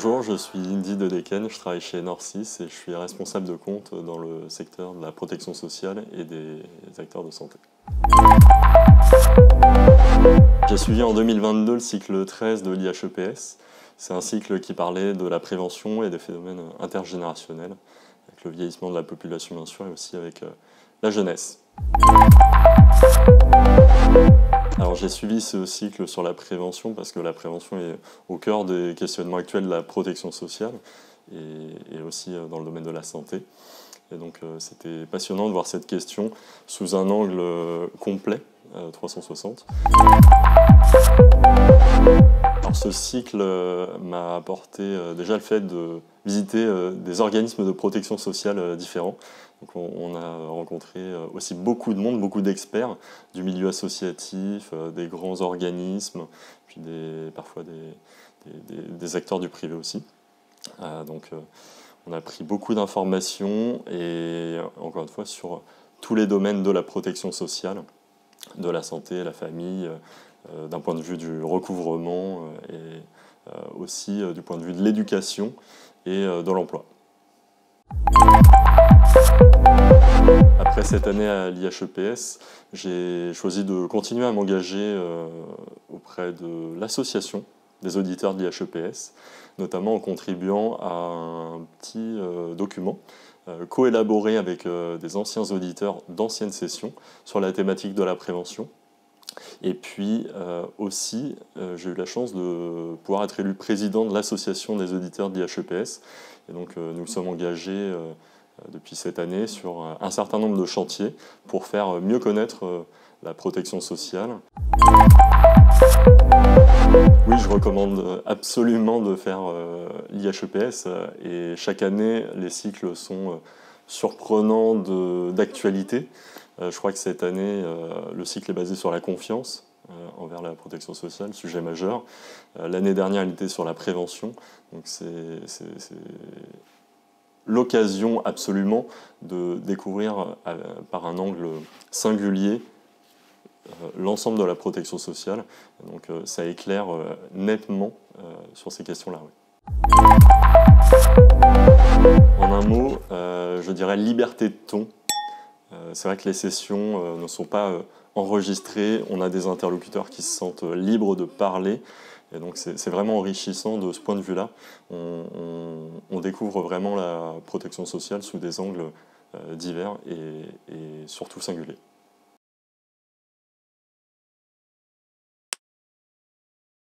Bonjour, je suis Indy Dedeken, je travaille chez Norcis et je suis responsable de compte dans le secteur de la protection sociale et des acteurs de santé. J'ai suivi en 2022 le cycle 13 de l'IHEPS. C'est un cycle qui parlait de la prévention et des phénomènes intergénérationnels, avec le vieillissement de la population bien sûr et aussi avec la jeunesse. Alors j'ai suivi ce cycle sur la prévention parce que la prévention est au cœur des questionnements actuels de la protection sociale et aussi dans le domaine de la santé. Et donc c'était passionnant de voir cette question sous un angle complet, 360. Alors ce cycle m'a apporté déjà le fait de visiter des organismes de protection sociale différents. Donc on a rencontré aussi beaucoup de monde, beaucoup d'experts du milieu associatif, des grands organismes, puis parfois des acteurs du privé aussi. On a pris beaucoup d'informations et encore une fois sur tous les domaines de la protection sociale, de la santé, la famille, d'un point de vue du recouvrement et aussi du point de vue de l'éducation et de l'emploi. Après cette année à l'IHEPS, j'ai choisi de continuer à m'engager auprès de l'association des auditeurs de l'IHEPS, notamment en contribuant à un petit document co-élaboré avec des anciens auditeurs d'anciennes sessions sur la thématique de la prévention. Et puis aussi, j'ai eu la chance de pouvoir être élu président de l'association des auditeurs de l'IHEPS. Et donc nous sommes engagés depuis cette année sur un certain nombre de chantiers pour faire mieux connaître la protection sociale. Oui, je recommande absolument de faire l'IHEPS et chaque année, les cycles sont surprenants d'actualité. Je crois que cette année, le cycle est basé sur la confiance envers la protection sociale, sujet majeur. L'année dernière, il était sur la prévention. Donc c'est l'occasion absolument de découvrir par un angle singulier l'ensemble de la protection sociale. Donc ça éclaire nettement sur ces questions-là. Oui. En un mot, je dirais liberté de ton. C'est vrai que les sessions ne sont pas enregistrées, on a des interlocuteurs qui se sentent libres de parler, et donc c'est vraiment enrichissant de ce point de vue-là. On découvre vraiment la protection sociale sous des angles divers et surtout singuliers.